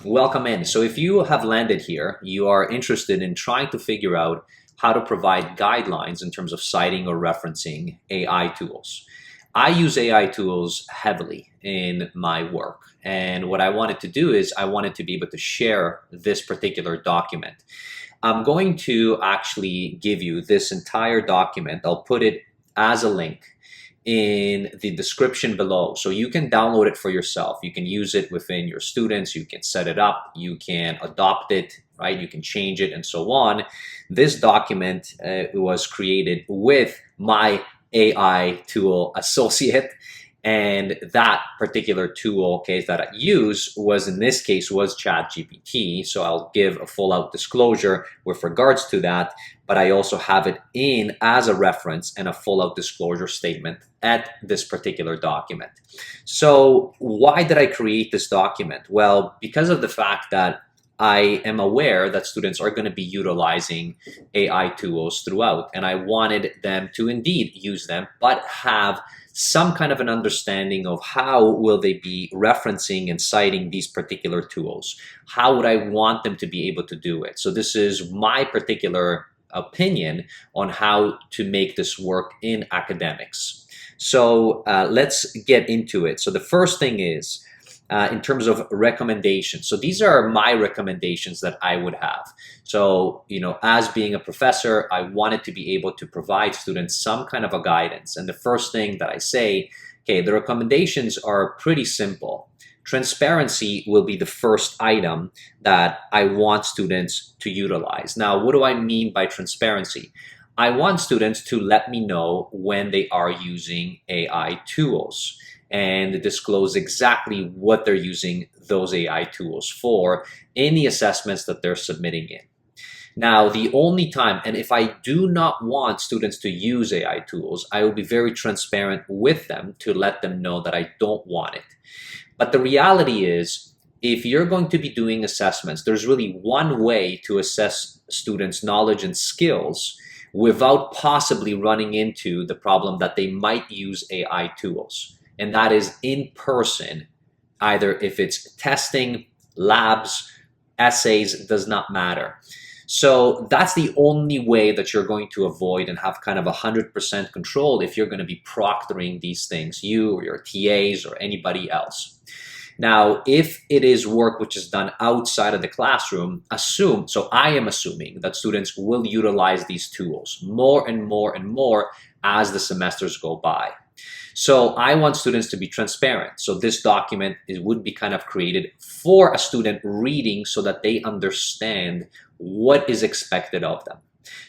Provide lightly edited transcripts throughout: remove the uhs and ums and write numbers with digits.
welcome in. So if you have landed here, you are interested in trying to figure out how to provide guidelines in terms of citing or referencing AI tools. I use AI tools heavily in my work. And what I wanted to do is I wanted to be able to share this particular document. I'm going to actually give you this entire document. I'll put it as a link in the description below, so you can download it for yourself. You can use it within your students, you can set it up, you can adopt it, right? You can change it and so on. This document was created with my AI tool associate, and that particular tool case that I use was, in this case, was chatGPT. So I'll give a full out disclosure with regards to that, but I also have it in as a reference and a full out disclosure statement at this particular document. So why did I create this document? Well, because of the fact that I am aware that students are going to be utilizing AI tools throughout, and I wanted them to indeed use them, but have some kind of an understanding of how will they be referencing and citing these particular tools. How would I want them to be able to do it? So this is my particular opinion on how to make this work in academics. So let's get into it. So the first thing is, in terms of recommendations. So these are my recommendations that I would have. So, as being a professor, I wanted to be able to provide students some kind of a guidance. And the first thing that I say, okay, the recommendations are pretty simple. Transparency will be the first item that I want students to utilize. Now, what do I mean by transparency? I want students to let me know when they are using AI tools and disclose exactly what they're using those AI tools for in the assessments that they're submitting in. Now, the only time, and if I do not want students to use AI tools, I will be very transparent with them to let them know that I don't want it. But the reality is, if you're going to be doing assessments, there's really one way to assess students' knowledge and skills without possibly running into the problem that they might use AI tools. And that is in person, either if it's testing, labs, essays, does not matter. So that's the only way that you're going to avoid and have kind of 100% control if you're going to be proctoring these things, you or your TAs or anybody else. Now, if it is work which is done outside of the classroom, I am assuming that students will utilize these tools more and more and more as the semesters go by. So I want students to be transparent. So this document would be kind of created for a student reading so that they understand what is expected of them.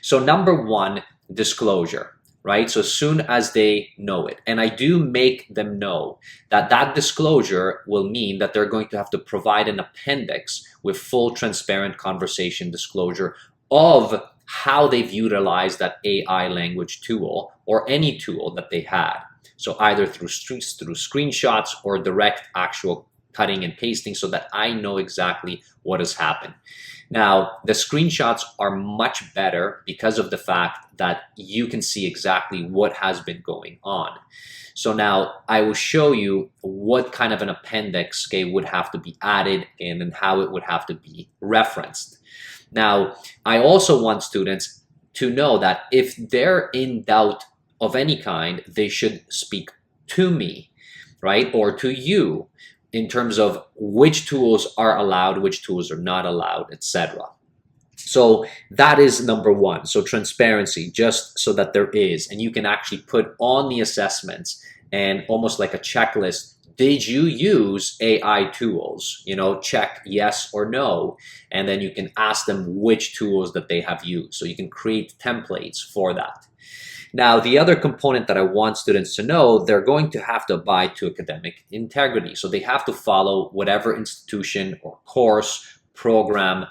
So number one, disclosure, right? So as soon as they know it, and I do make them know that that disclosure will mean that they're going to have to provide an appendix with full transparent conversation disclosure of how they've utilized that AI language tool or any tool that they had. So either through screenshots or direct actual cutting and pasting so that I know exactly what has happened. Now, the screenshots are much better because of the fact that you can see exactly what has been going on. So now I will show you what kind of an appendix would have to be added in and how it would have to be referenced. Now, I also want students to know that if they're in doubt of any kind, they should speak to me, right? Or to you in terms of which tools are allowed, which tools are not allowed, etc. So that is number one. So transparency, just so that there is, and you can actually put on the assessments and almost like a checklist. Did you use AI tools? Check yes or no. And then you can ask them which tools that they have used. So you can create templates for that. Now, the other component that I want students to know, they're going to have to abide to academic integrity. So they have to follow whatever institution or course, program,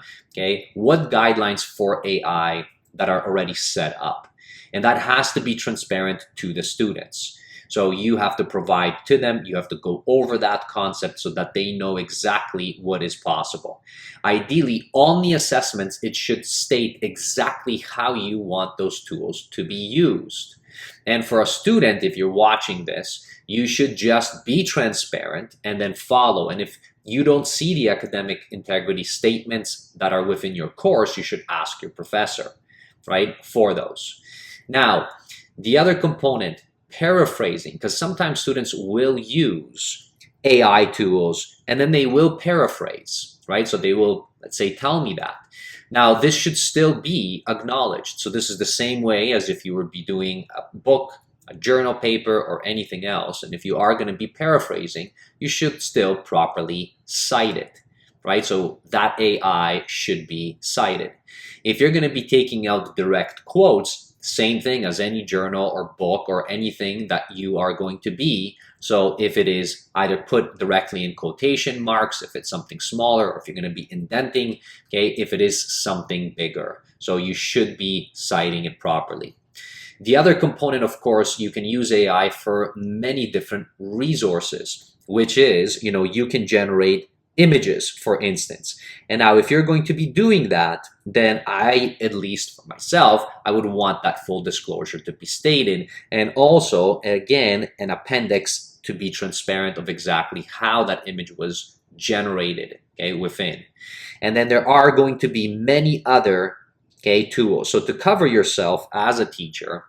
what guidelines for AI that are already set up. And that has to be transparent to the students. So you have to provide to them, you have to go over that concept so that they know exactly what is possible. Ideally, on the assessments, it should state exactly how you want those tools to be used. And for a student, if you're watching this, you should just be transparent and then follow. And if you don't see the academic integrity statements that are within your course, you should ask your professor, right, for those. Now, the other component, paraphrasing, because sometimes students will use AI tools and then they will paraphrase, right? So they will, let's say, tell me that. Now, this should still be acknowledged. So this is the same way as if you would be doing a book, a journal paper, or anything else. And if you are going to be paraphrasing, you should still properly cite it, right? So that AI should be cited. If you're going to be taking out direct quotes, same thing as any journal or book or anything that you are going to be. So if it is either put directly in quotation marks, if it's something smaller, or if you're going to be indenting, okay, if it is something bigger. So you should be citing it properly. The other component, of course, you can use AI for many different resources, which is, you can generate images, for instance. And now if you're going to be doing that, then at least for myself, I would want that full disclosure to be stated. And also, again, an appendix to be transparent of exactly how that image was generated, okay, within. And then there are going to be many other, okay, tools. So to cover yourself as a teacher,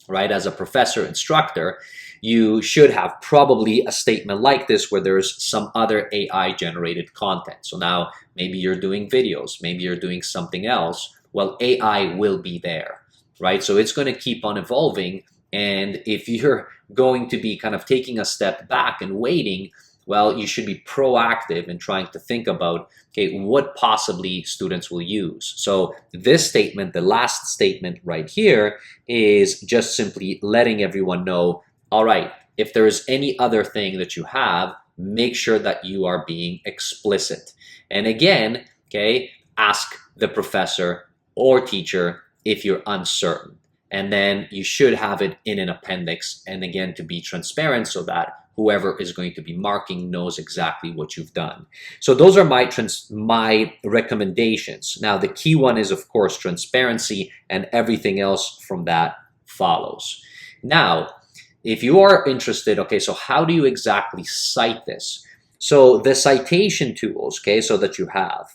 right, as a professor, instructor, you should have probably a statement like this where there's some other AI generated content. So now maybe you're doing videos, maybe you're doing something else. Well, AI will be there, right? So it's going to keep on evolving. And if you're going to be kind of taking a step back and waiting, well, you should be proactive in trying to think about, okay, what possibly students will use. So this statement, the last statement right here, is just simply letting everyone know, all right, if there is any other thing that you have, make sure that you are being explicit. And again, okay, ask the professor or teacher if you're uncertain. And then you should have it in an appendix, and again, to be transparent so that whoever is going to be marking knows exactly what you've done. So those are my recommendations. Now, the key one is, of course, transparency, and everything else from that follows. Now, if you are interested, okay, so how do you exactly cite this? So the citation tools, okay, so that you have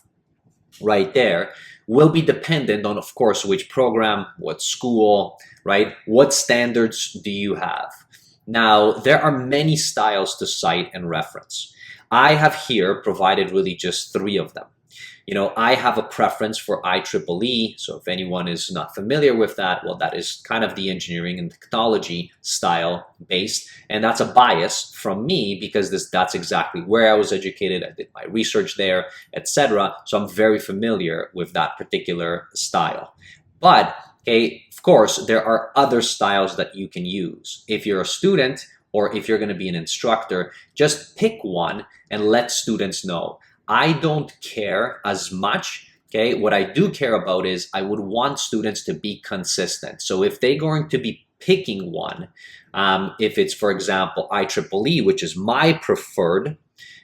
right there, will be dependent on, of course, which program, what school, right? What standards do you have? Now, there are many styles to cite and reference. I have here provided really just 3 of them. I have a preference for IEEE. So if anyone is not familiar with that, well, that is kind of the engineering and technology style based. And that's a bias from me because that's exactly where I was educated. I did my research there, etc. So I'm very familiar with that particular style. But, okay, of course, there are other styles that you can use. If you're a student or if you're going to be an instructor, just pick one and let students know. I don't care as much, okay? What I do care about is I would want students to be consistent. So if they're going to be picking one, if it's, for example, IEEE, which is my preferred,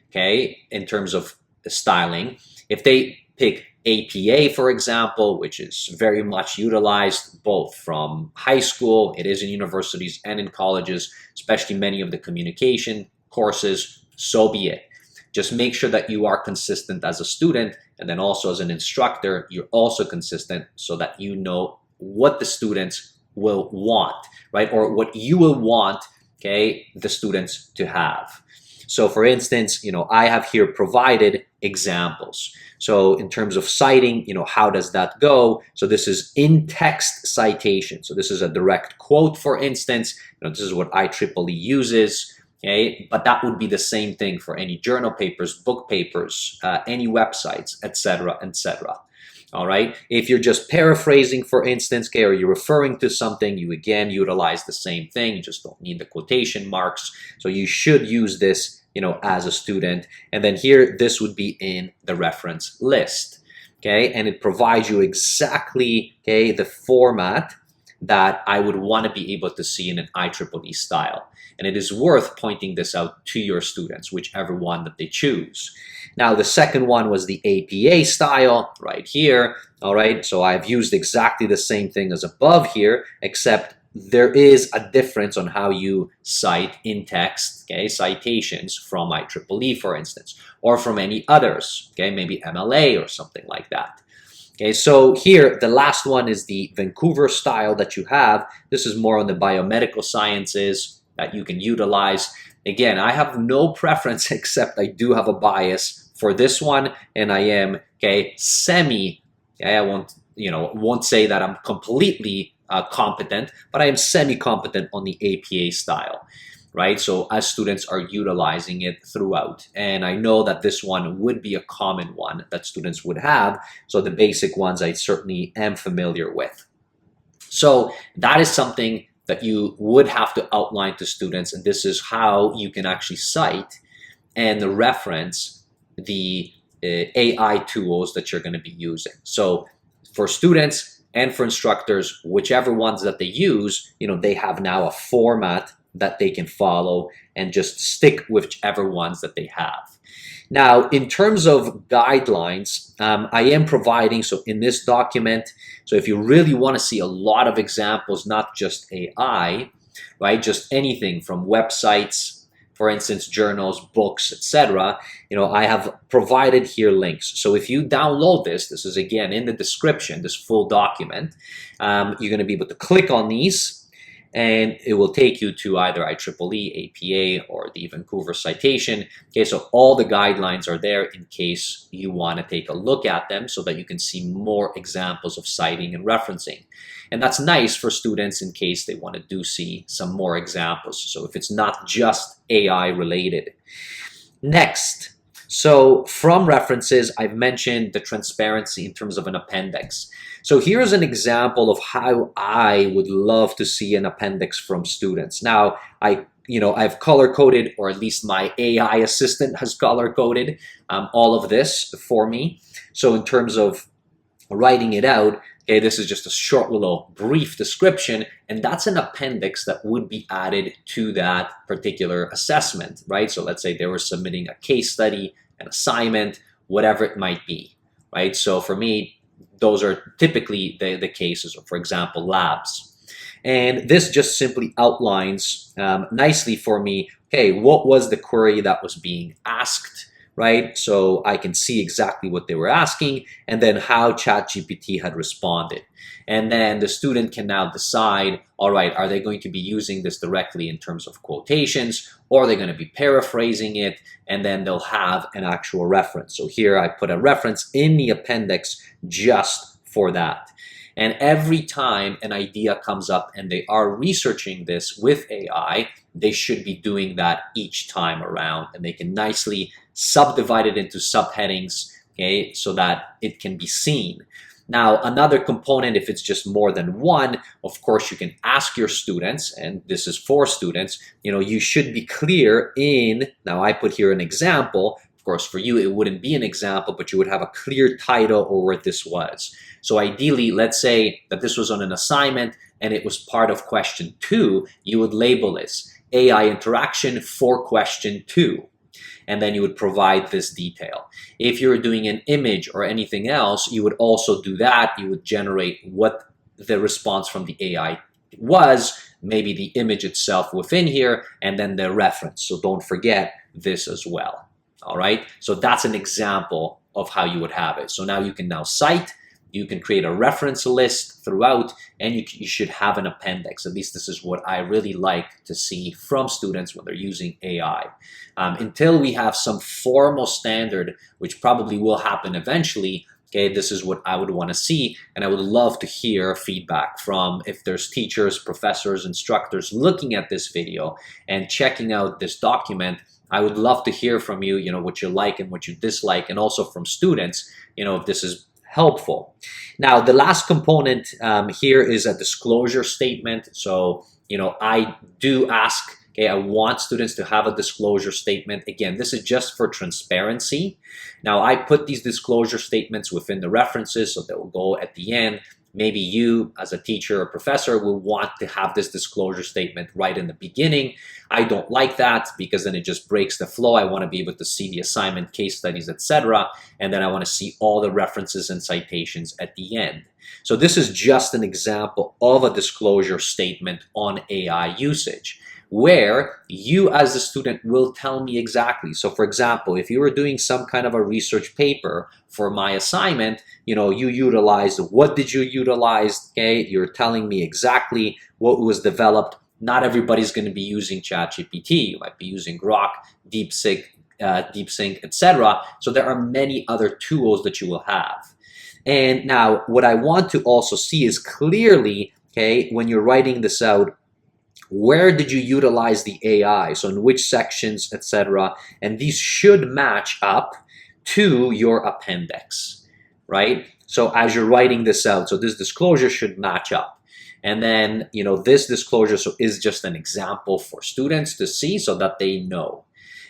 okay, in terms of styling, if they pick APA, for example, which is very much utilized both from high school, it is in universities and in colleges, especially many of the communication courses, so be it. Just make sure that you are consistent as a student, and then also as an instructor, you're also consistent so that you know what the students will want, right? Or what you will want, okay, the students to have. So for instance, I have here provided examples. So in terms of citing, how does that go? So this is in-text citation. So this is a direct quote, for instance. This is what IEEE uses. Okay, but that would be the same thing for any journal papers, book papers, any websites, etc., etc. All right. If you're just paraphrasing, for instance, okay, or you're referring to something, you again utilize the same thing. You just don't need the quotation marks. So you should use this, as a student. And then here, this would be in the reference list. Okay, and it provides you exactly, okay, the format that I would want to be able to see in an IEEE style. And it is worth pointing this out to your students, whichever one that they choose. Now, the second one was the APA style right here. All right, so I've used exactly the same thing as above here, except there is a difference on how you cite in text, okay, citations from IEEE, for instance, or from any others, okay, maybe MLA or something like that. Okay, so here, the last one is the Vancouver style that you have. This is more on the biomedical sciences that you can utilize. Again, I have no preference except I do have a bias for this one, and I am, okay, I won't say that I'm completely competent, but I am semi-competent on the APA style, right? So as students are utilizing it throughout, and I know that this one would be a common one that students would have. So the basic ones I certainly am familiar with. So that is something that you would have to outline to students, and this is how you can actually cite and reference the AI tools that you're going to be using. So for students and for instructors, whichever ones that they use, they have now a format that they can follow and just stick with whichever ones that they have. Now, in terms of guidelines, I am providing, so in this document, so if you really want to see a lot of examples, not just AI, right, just anything from websites, for instance, journals, books, etc., I have provided here links. So if you download this is again in the description, this full document, you're going to be able to click on these, and it will take you to either IEEE, APA, or the Vancouver citation. Okay, so all the guidelines are there in case you want to take a look at them so that you can see more examples of citing and referencing. And that's nice for students in case they want to see some more examples. So if it's not just AI related. Next, so from references, I've mentioned the transparency in terms of an appendix. So here's an example of how I would love to see an appendix from students. Now, I've color-coded, or at least my AI assistant has color-coded all of this for me. So in terms of writing it out, okay, this is just a short little brief description, and that's an appendix that would be added to that particular assessment, right? So let's say they were submitting a case study, an assignment, whatever it might be, right? So for me, those are typically the cases, for example, labs. And this just simply outlines nicely for me, okay, what was the query that was being asked, right? So I can see exactly what they were asking, and then how ChatGPT had responded. And then the student can now decide, all right, are they going to be using this directly in terms of quotations, or are they going to be paraphrasing it, and then they'll have an actual reference. So here I put a reference in the appendix just for that. And every time an idea comes up and they are researching this with AI, they should be doing that each time around, and they can nicely subdivide it into subheadings, okay, so that it can be seen. Now, another component, if it's just more than one, of course, you can ask your students, and this is for students, you should be clear in, now I put here an example. Of course, for you, it wouldn't be an example, but you would have a clear title or what this was. So ideally, let's say that this was on an assignment and it was part of question 2, you would label this AI interaction for question 2. And then you would provide this detail. If you're doing an image or anything else, you would also do that. You would generate what the response from the AI was, maybe the image itself within here, and then the reference. So don't forget this as well. All right, so that's an example of how you would have it. So now you can now cite, you can create a reference list throughout, and you should have an appendix. At least this is what I really like to see from students when they're using AI. Until we have some formal standard, which probably will happen eventually, okay, this is what I would want to see, and I would love to hear feedback from, if there's teachers, professors, instructors looking at this video and checking out this document. I would love to hear from you, what you like and what you dislike, and also from students, if this is helpful. Now, the last component here is a disclosure statement. So, I do ask, okay, I want students to have a disclosure statement. Again, this is just for transparency. Now, I put these disclosure statements within the references, so they will go at the end. maybe you as a teacher or professor will want to have this disclosure statement right in the beginning. I don't like that because then it just breaks the flow. I want to be able to see the assignment, case studies, etc. And then I want to see all the references and citations at the end. So this is just an example of a disclosure statement on AI usage, where you as a student will tell me exactly. So for example, if you were doing some kind of a research paper for my assignment, you utilized, what did you utilize? Okay, you're telling me exactly what was developed. Not everybody's going to be using ChatGPT. You might be using Grok, DeepSync, etc. So there are many other tools that you will have. And now what I want to also see is clearly, okay, when you're writing this out, where did you utilize the AI? So in which sections, etc. And these should match up to your appendix, right? So as you're writing this out, so this disclosure should match up. And then, this disclosure is just an example for students to see so that they know.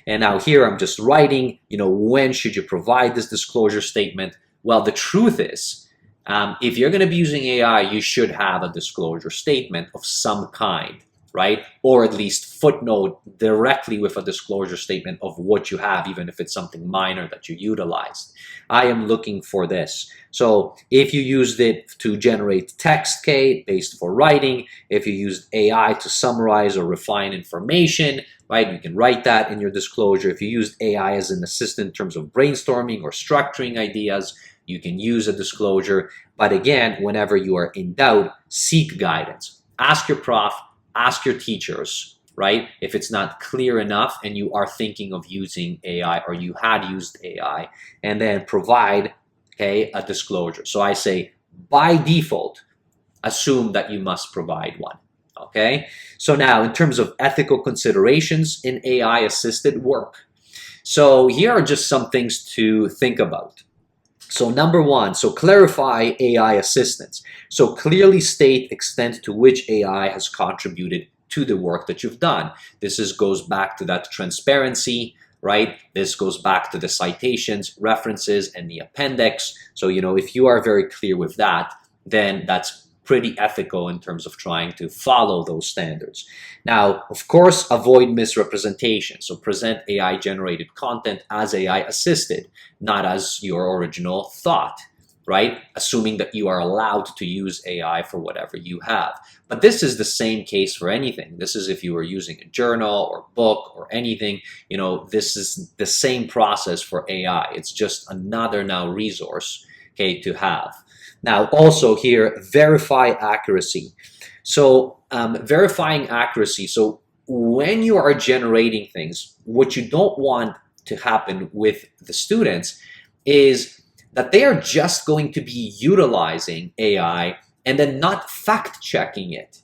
And now here I'm just writing, when should you provide this disclosure statement? Well, the truth is, if you're going to be using AI, you should have a disclosure statement of some kind, right? Or at least footnote directly with a disclosure statement of what you have, even if it's something minor that you utilized. I am looking for this. So if you used it to generate text, based for writing, if you used AI to summarize or refine information, right, you can write that in your disclosure. If you used AI as an assistant in terms of brainstorming or structuring ideas, you can use a disclosure. But again, whenever you are in doubt, seek guidance. Ask your prof, ask your teachers, right? If it's not clear enough and you are thinking of using AI or you had used AI, and then provide, a disclosure. So I say, by default, assume that you must provide one, okay? So now, in terms of ethical considerations in AI-assisted work, so here are just some things to think about. So number one, so clarify AI assistance. So clearly state extent to which AI has contributed to the work that you've done. This goes back to that transparency, right? This goes back to the citations, references, and the appendix. So, if you are very clear with that, then that's pretty ethical in terms of trying to follow those standards. Now, of course, avoid misrepresentation. So present AI-generated content as AI-assisted, not as your original thought, right? Assuming that you are allowed to use AI for whatever you have. But this is the same case for anything. This is if you were using a journal or book or anything, this is the same process for AI. It's just another now resource, to have. Now, also here, verify accuracy. So verifying accuracy. So when you are generating things, what you don't want to happen with the students is that they are just going to be utilizing AI and then not fact-checking it.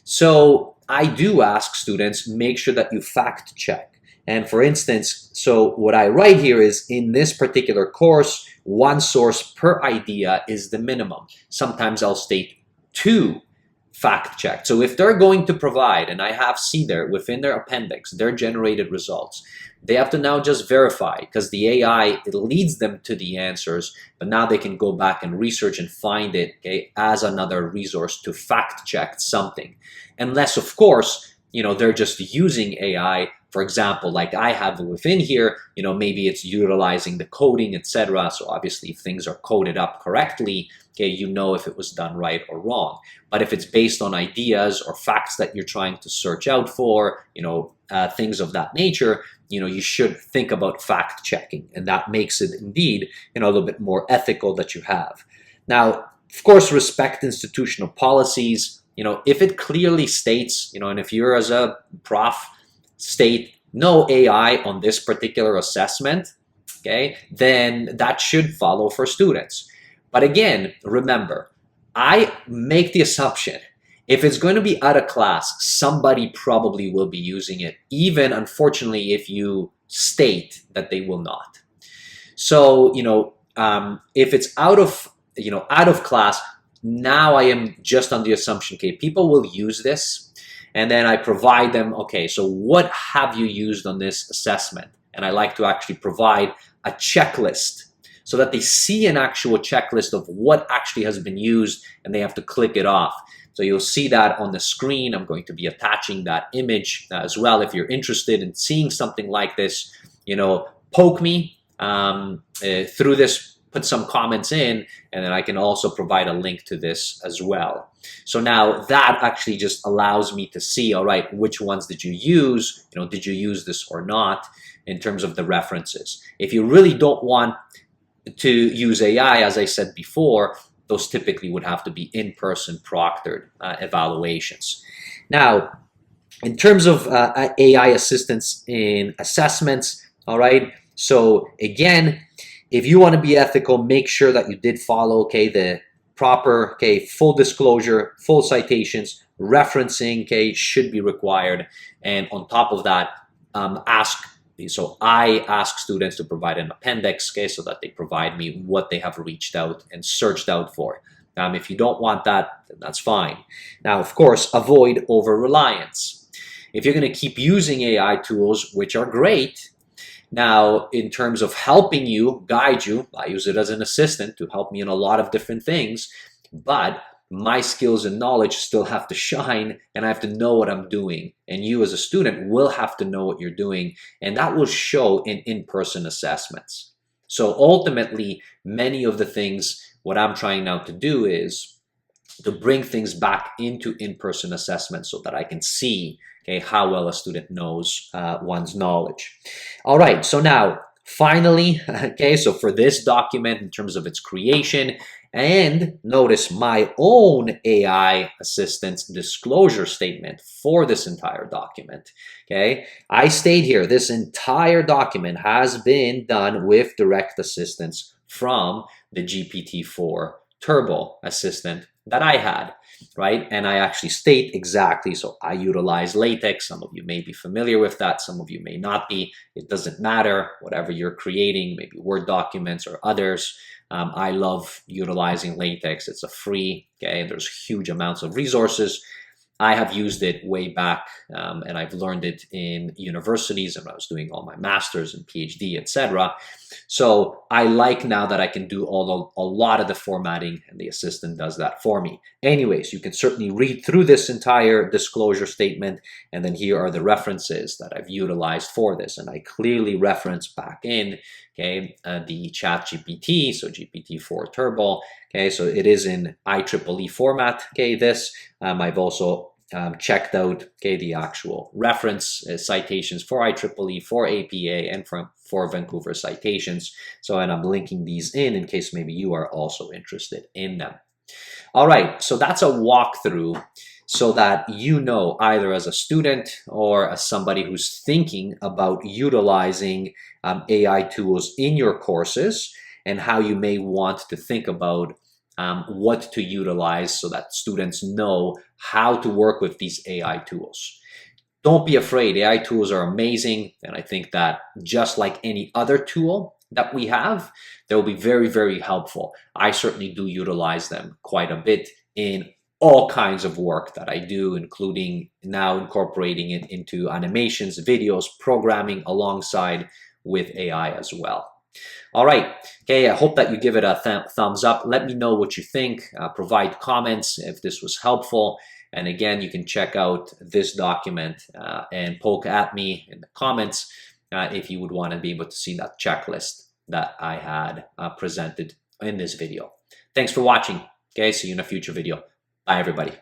So I do ask students, make sure that you fact-check. And for instance, so what I write here is, in this particular course, one source per idea is the minimum. Sometimes I'll state 2 fact-checked. So if they're going to provide, and I have there within their appendix, their generated results, they have to now just verify, because the AI, it leads them to the answers, but now they can go back and research and find it, as another resource to fact-check something. Unless, of course, they're just using AI. For example, like I have within here, maybe it's utilizing the coding, etc. So obviously if things are coded up correctly, if it was done right or wrong. But if it's based on ideas or facts that you're trying to search out for, things of that nature, you should think about fact checking, and that makes it indeed, a little bit more ethical that you have. Now, of course, respect institutional policies. If it clearly states, and if you're as a prof state no AI on this particular assessment, then that should follow for students. But again, remember, I make the assumption, if it's going to be out of class, somebody probably will be using it, even unfortunately if you state that they will not. So, if it's out of class, now I am just on the assumption, people will use this. And then I provide them, so what have you used on this assessment? And I like to actually provide a checklist. so that they see an actual checklist of what actually has been used and they have to click it off. So you'll see that on the screen. I'm going to be attaching that image as well. If you're interested in seeing something like this, poke me through this, put some comments in, and then I can also provide a link to this as well. So now that actually just allows me to see, all right, which ones did you use? Did you use this or not in terms of the references? If you really don't want to use AI, as I said before, those typically would have to be in-person proctored evaluations. Now, in terms of AI assistance in assessments, all right, so again, if you want to be ethical, make sure that you did follow, the proper, full disclosure, full citations, referencing, should be required. And on top of that, I ask students to provide an appendix, so that they provide me what they have reached out and searched out for. If you don't want that, then that's fine. Now, of course, avoid over-reliance. If you're going to keep using AI tools, which are great, now, in terms of helping you, guide you, I use it as an assistant to help me in a lot of different things, but my skills and knowledge still have to shine, and I have to know what I'm doing. And you as a student will have to know what you're doing, and that will show in in-person assessments. So ultimately, many of the things, what I'm trying now to do is to bring things back into in-person assessment so that I can see how well a student knows one's knowledge. All right, so now finally, so for this document in terms of its creation, and notice my own AI assistant's disclosure statement for this entire document, I stayed here. This entire document has been done with direct assistance from the GPT-4 Turbo assistant that I had, right? And I actually state exactly, so I utilize LaTeX. Some of you may be familiar with that. Some of you may not be. It doesn't matter. Whatever you're creating, maybe Word documents or others. I love utilizing LaTeX. It's a free, there's huge amounts of resources. I have used it way back, and I've learned it in universities and when I was doing all my master's and PhD, etc. So I like now that I can do a lot of the formatting, and the assistant does that for me. Anyways, you can certainly read through this entire disclosure statement, and then here are the references that I've utilized for this, and I clearly reference back in the ChatGPT, so GPT-4 Turbo. So it is in IEEE format. This I've also checked out the actual reference citations for IEEE, for APA, and for Vancouver citations. So, and I'm linking these in case maybe you are also interested in them. All right, so that's a walkthrough so that you know, either as a student or as somebody who's thinking about utilizing AI tools in your courses, and how you may want to think about what to utilize so that students know how to work with these AI tools. Don't be afraid. AI tools are amazing, and I think that just like any other tool that we have, they'll be very, very helpful. I certainly do utilize them quite a bit in all kinds of work that I do, including now incorporating it into animations, videos, programming alongside with AI as well. All right, I hope that you give it a thumbs up. Let me know what you think. Provide comments if this was helpful. And again, you can check out this document and poke at me in the comments if you would want to be able to see that checklist that I had presented in this video. Thanks for watching. See you in a future video. Bye, everybody.